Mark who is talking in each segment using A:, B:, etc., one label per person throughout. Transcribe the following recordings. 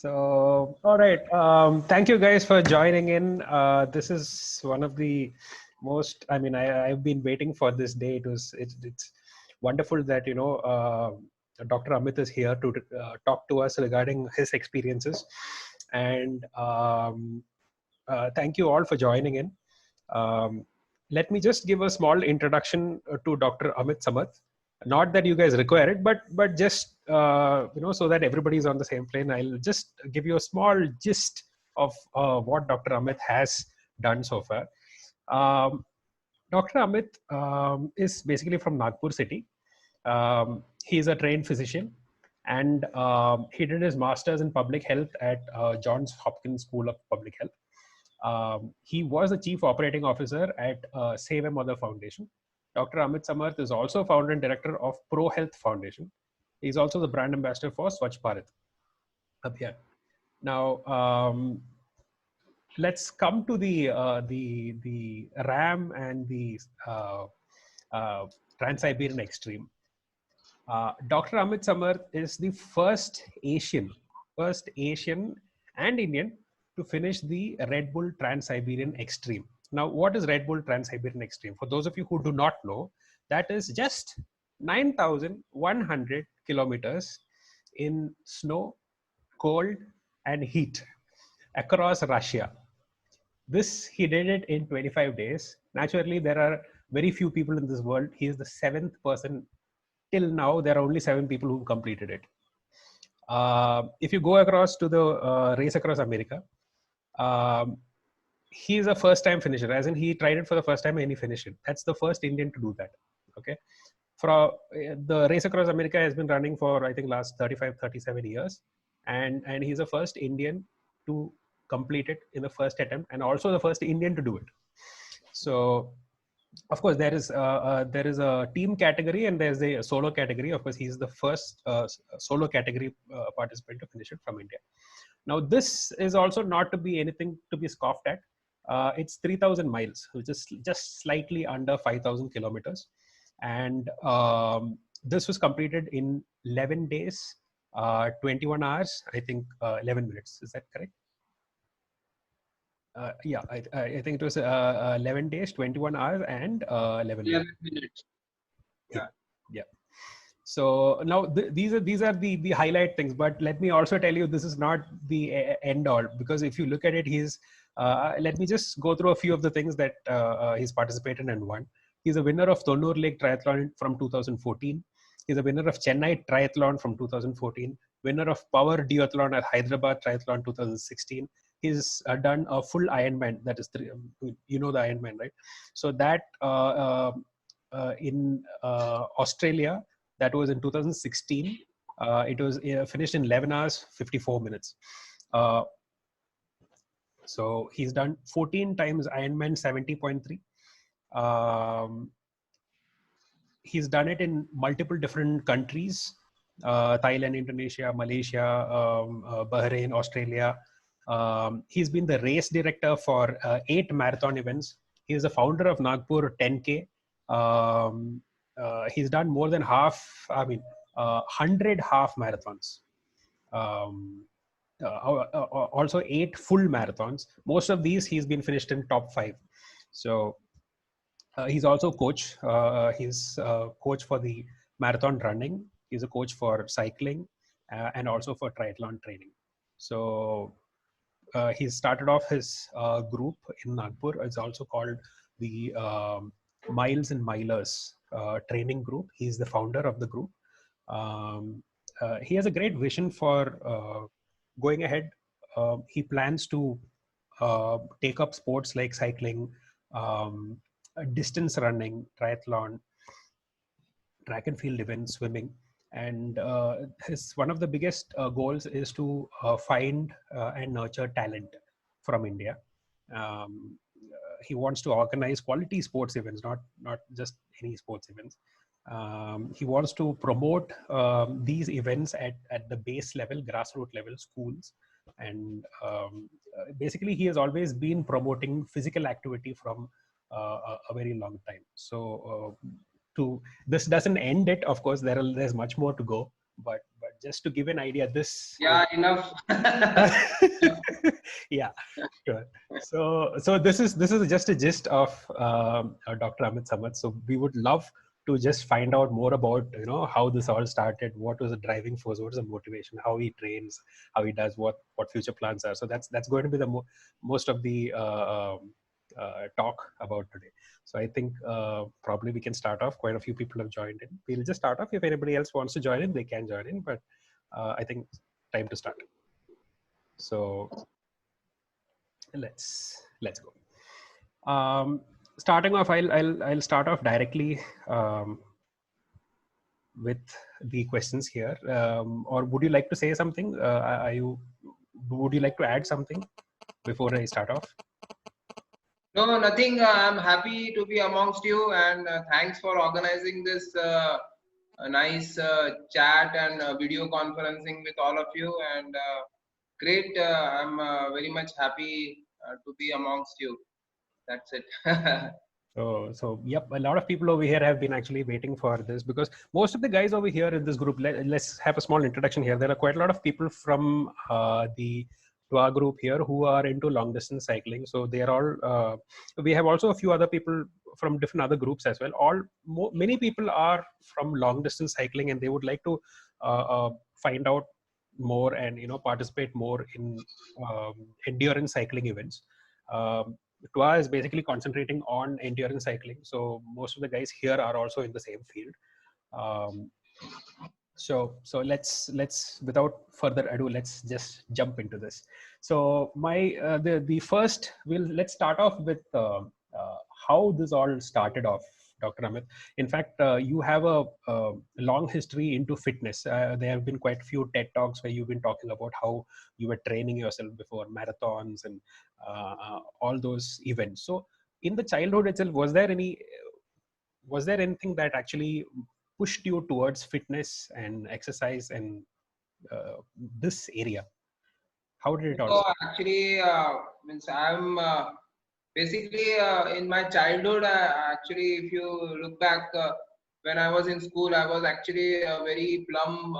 A: All right. Thank you guys for joining in. This is one of the most. I mean, I've been waiting for this day. It's wonderful that Dr. Amit is here to talk to us regarding his experiences, and thank you all for joining in. Um, Let me just give a small introduction to Dr. Amit Samarth. Not that you guys require it, but just so that everybody is on the same plane. I'll just give you a small gist of what Dr. Amit has done so far. Dr. Amit is basically from Nagpur city. He is a trained physician, and he did his master's in public health at Johns Hopkins School of Public Health. He was the chief operating officer at Save a Mother Foundation. Dr. Amit Samarth is also founder and director of Pro Health Foundation. He's also the brand ambassador for Swachh Bharat Abhiyan. Now, let's come to the RAM and the Trans-Siberian Extreme. Dr. Amit Samarth is the first Asian and Indian to finish the Red Bull Trans-Siberian Extreme. Now, what is Red Bull Trans-Siberian Extreme? For those of you who do not know, that is just 9,100 kilometers in snow, cold, and heat across Russia. This, he did it in 25 days. Naturally, there are very few people in this world. He is the seventh person. Till now, there are only 7 people who completed it. If you go across to the race across America, he is a first-time finisher, as in he tried it for the first time and he finished it. That's the first Indian to do that. Okay. The race across America has been running for, I think, last 35, 37 years. And he's the first Indian to complete it in the first attempt, and also the first Indian to do it. So, of course, there is a team category and there's a solo category. Of course, he's the first solo category participant to finish it from India. Now, this is also not to be anything to be scoffed at. It's 3,000 miles, which is just slightly under 5,000 kilometers. And this was completed in 11 days, 21 hours, I think 11 minutes. Is that correct? Yeah, I think it was 11 days, 21 hours, and 11 minutes. Yeah. So now these are the highlight things. But let me also tell you, this is not the end all, because if you look at it, let me just go through a few of the things that he's participated and won. He's a winner of Tonur Lake Triathlon from 2014. He's a winner of Chennai Triathlon from 2014. Winner of Power Duathlon at Hyderabad Triathlon 2016. He's done a full Ironman, that is the Ironman, right? So that in Australia, that was in 2016. It was finished in 11 hours, 54 minutes. So he's done 14 times Ironman 70.3. He's done it in multiple different countries: Thailand, Indonesia, Malaysia, Bahrain, Australia. He's been the race director for 8 marathon events. He is the founder of Nagpur 10K. He's done more than 100 half marathons. Also 8 full marathons. Most of these he's been finished in top 5. So he's also coach. He's coach for the marathon running. He's a coach for cycling and also for triathlon training. So he started off his group in Nagpur. It's also called the Miles and Milers training group. He's the founder of the group. He has a great vision for going ahead. He plans to take up sports like cycling, distance running, triathlon, track and field events, swimming. And one of the biggest goals is to find and nurture talent from India. He wants to organize quality sports events, not just any sports events. He wants to promote these events at the base level, grassroots level, schools. And basically, he has always been promoting physical activity from a very long time. So this doesn't end it. Of course, there's much more to go, but just to give an idea, this
B: Yeah, enough.
A: yeah, sure. So this is just a gist of Dr. Amit Samat. So we would love to just find out more about how this all started, what was the driving force, what was the motivation, how he trains, how he does, what future plans are. So that's going to be the most of the talk about today. So I think probably we can start off. Quite a few people have joined in. We'll just start off. If anybody else wants to join in, they can join in. But I think time to start. So let's go. Starting off, I'll start off directly with the questions here. Or would you like to say something? Would you like to add something before I start off?
B: No, nothing. I'm happy to be amongst you, and thanks for organizing this a nice chat and video conferencing with all of you. And great. I'm very much happy to be amongst you. That's it.
A: So yep, a lot of people over here have been actually waiting for this, because most of the guys over here in this group, let's have a small introduction here. There are quite a lot of people from the Twa group here who are into long distance cycling. So they are all, we have also a few other people from different other groups as well. Many people are from long distance cycling, and they would like to find out more and participate more in endurance cycling events. Twa is basically concentrating on endurance cycling. So most of the guys here are also in the same field. So let's without further ado, let's just jump into this. So the first, let's start off with how this all started off, Dr. Amit. In fact, you have a long history into fitness. There have been quite a few TED Talks where you've been talking about how you were training yourself before marathons and all those events. So in the childhood itself, was there anything that actually pushed you towards fitness and exercise and this area? How did it all
B: So
A: start?
B: actually, means I'm basically in my childhood. Actually, if you look back, when I was in school, I was actually a very plum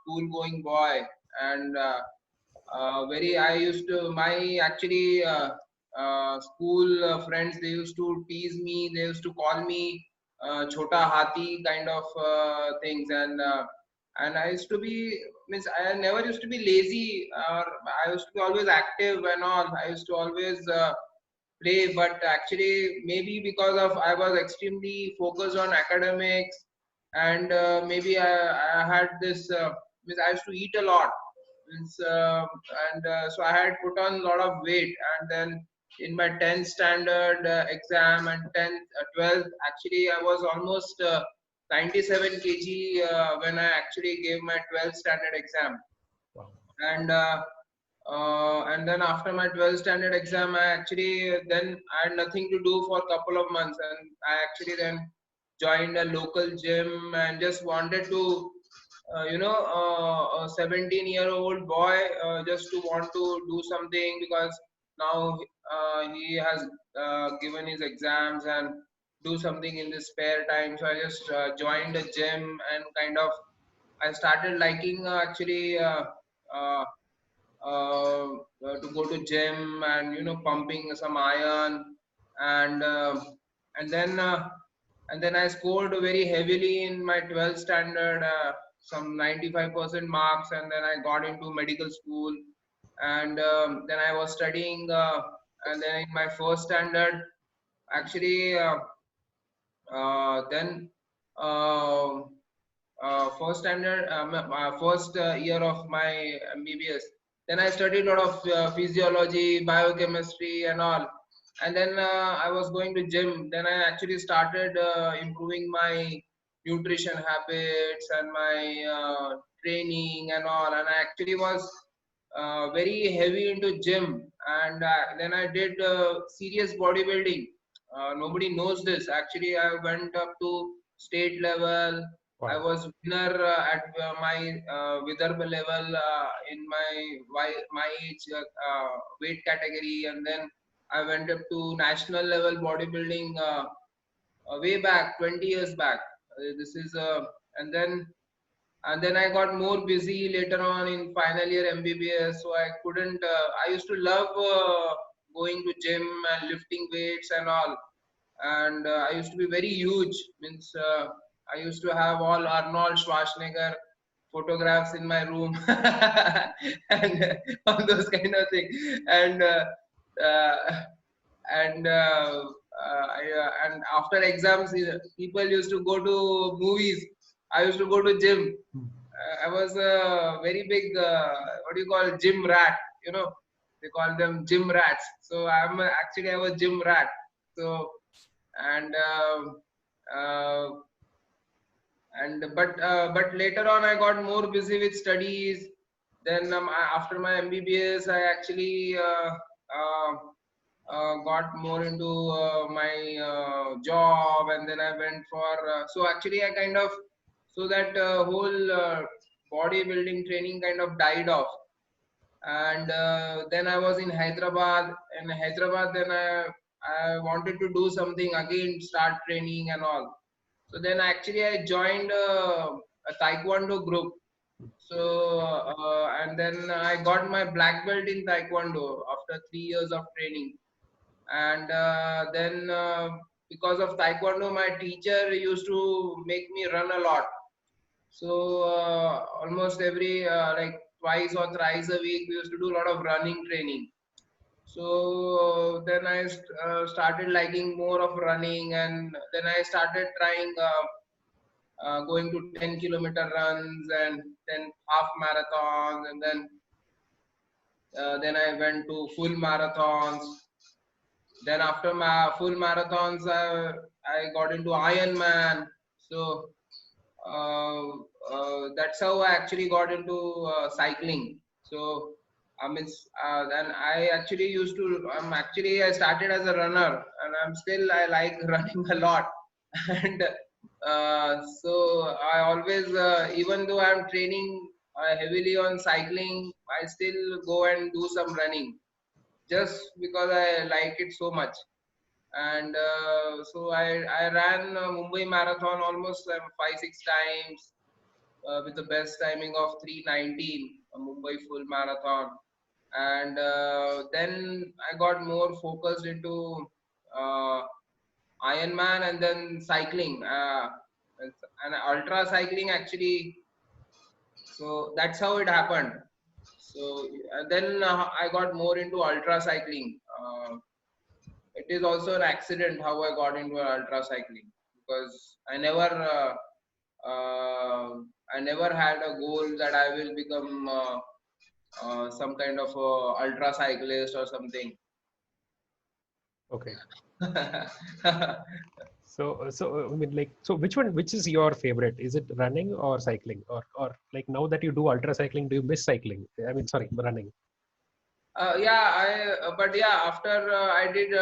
B: school-going boy, and very. I used to my actually school friends. They used to tease me. They used to call me "Chota Hathi" kind of things, and I used to be means I never used to be lazy, or I used to be always active and all. I used to always play, but actually maybe because of I was extremely focused on academics, and maybe I had this means I used to eat a lot, means, and so I had put on a lot of weight, and then in my 10th standard exam and 10th 12th, actually I was almost 97 kg when I actually gave my 12th standard exam.
A: Wow.
B: And then after my 12th standard exam, I actually then I had nothing to do for a couple of months, and I actually then joined a local gym and just wanted to, a 17-year-old boy just to want to do something, because now he has given his exams and do something in his spare time. So I just joined a gym, and kind of I started liking actually. Uh, to go to gym, and pumping some iron, and and then I scored very heavily in my 12th standard, some 95% marks, and then I got into medical school, and then I was studying, and then in my first standard, actually, then uh, first standard, first year of my MBBS. Then I studied a lot of physiology, biochemistry, and all. And then I was going to gym. Then I actually started improving my nutrition habits and my training and all. And I actually was very heavy into gym. And then I did serious bodybuilding. Nobody knows this. Actually, I went up to state level. I
A: Wow.
B: was winner at my Vidarbha level in my age weight category, and then I went up to national level bodybuilding way back 20 years back. This is and then And then I got more busy later on in final year MBBS, so I couldn't. I used to love going to gym and lifting weights and all, and I used to be very huge. Means I used to have all Arnold Schwarzenegger photographs in my room, and all those kind of things. And uh, and after exams, people used to go to movies. I used to go to gym. I was a very big what do you call gym rat? You know, they call them gym rats. So actually I was gym rat. So and uh, but later on I got more busy with studies. Then after my MBBS, I actually got more into my job, and then I went for so actually I kind of so that whole bodybuilding training kind of died off. And then I was in Hyderabad. In Hyderabad, then I wanted to do something again, start training and all. So then actually I joined a Taekwondo group. So and then I got my black belt in Taekwondo after 3 years of training. And then because of Taekwondo, my teacher used to make me run a lot. So almost every like twice or thrice a week, we used to do a lot of running training. So then I started liking more of running, and then I started trying going to 10-kilometer runs and then half marathons, and then I went to full marathons. Then after my full marathons, I got into Ironman. So uh, that's how I actually got into cycling. So I mean, then I actually used to. I started as a runner, and I like running a lot. And so I always, even though I'm training heavily on cycling, I still go and do some running just because I like it so much. And so I ran Mumbai Marathon almost 5 6 times with the best timing of 3:19, a Mumbai full marathon. And then I got more focused into uh, Ironman and then cycling and ultra cycling actually. So that's how it happened. So then I got more into ultra cycling. It is also an accident how I got into ultra cycling, because I never had a goal that I will become some kind of ultra cyclist or something.
A: Okay. I mean, like, so which is your favorite? Is it running or cycling, or like now that you do ultra cycling, do you miss cycling? I mean, sorry, running.
B: But yeah, after I did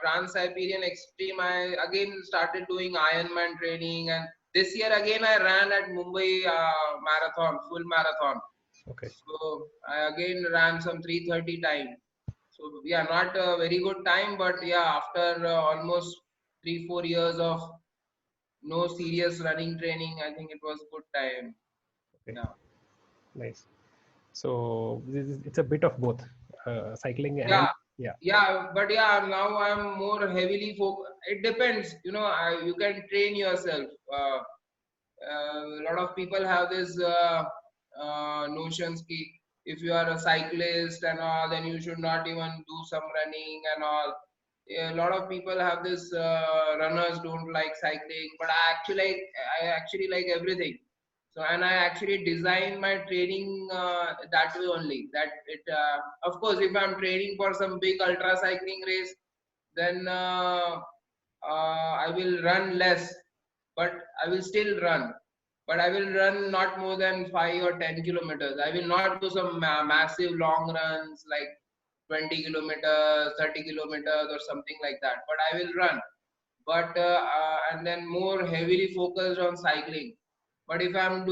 B: Trans Siberian Extreme, I again started doing Ironman training, and this year again I ran at Mumbai marathon, full marathon.
A: Okay.
B: So I again ran some 3:30 time. So yeah, not a very good time, but yeah, after almost 3 4 years of no serious running training, I think it was good time.
A: Okay.
B: Yeah.
A: Nice. So it's a bit of both, cycling and
B: Yeah,
A: yeah.
B: yeah, but yeah, now I'm more heavily focused. It depends, you can train yourself. A lot of people have this notions ki if you are a cyclist and all, then you should not even do some running and all. Yeah, a lot of people have this runners don't like cycling, but I actually like everything. So and I actually design my training that way only. That it of course if I'm training for some big ultra cycling race, then I will run less, but I will still run. But I will run not more than 5 or 10 kilometers. I will not do some massive long runs like 20 kilometers, 30 kilometers, or something like that. But I will run. But and then more heavily focused on cycling. But if I'm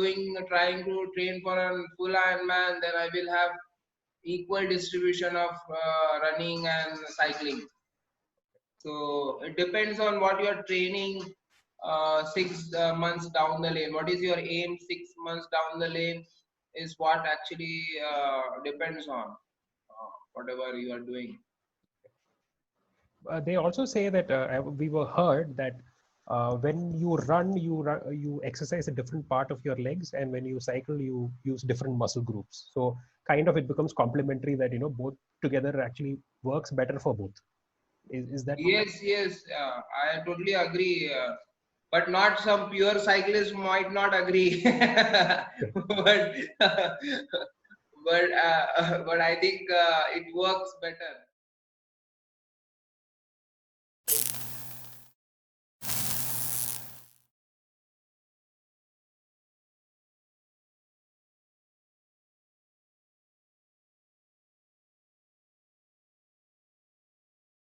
B: trying to train for a full Ironman, then I will have equal distribution of running and cycling. So it depends on what you're training 6 months down the lane. What is your aim 6 months down the lane is what actually depends on whatever you are doing.
A: They also say that we were heard that when you run, you exercise a different part of your legs, and when you cycle, you use different muscle groups. So kind of it becomes complementary that both together actually works better for both. Is that?
B: Yes, I totally agree. But not some pure cyclists might not agree. but but I think it works better.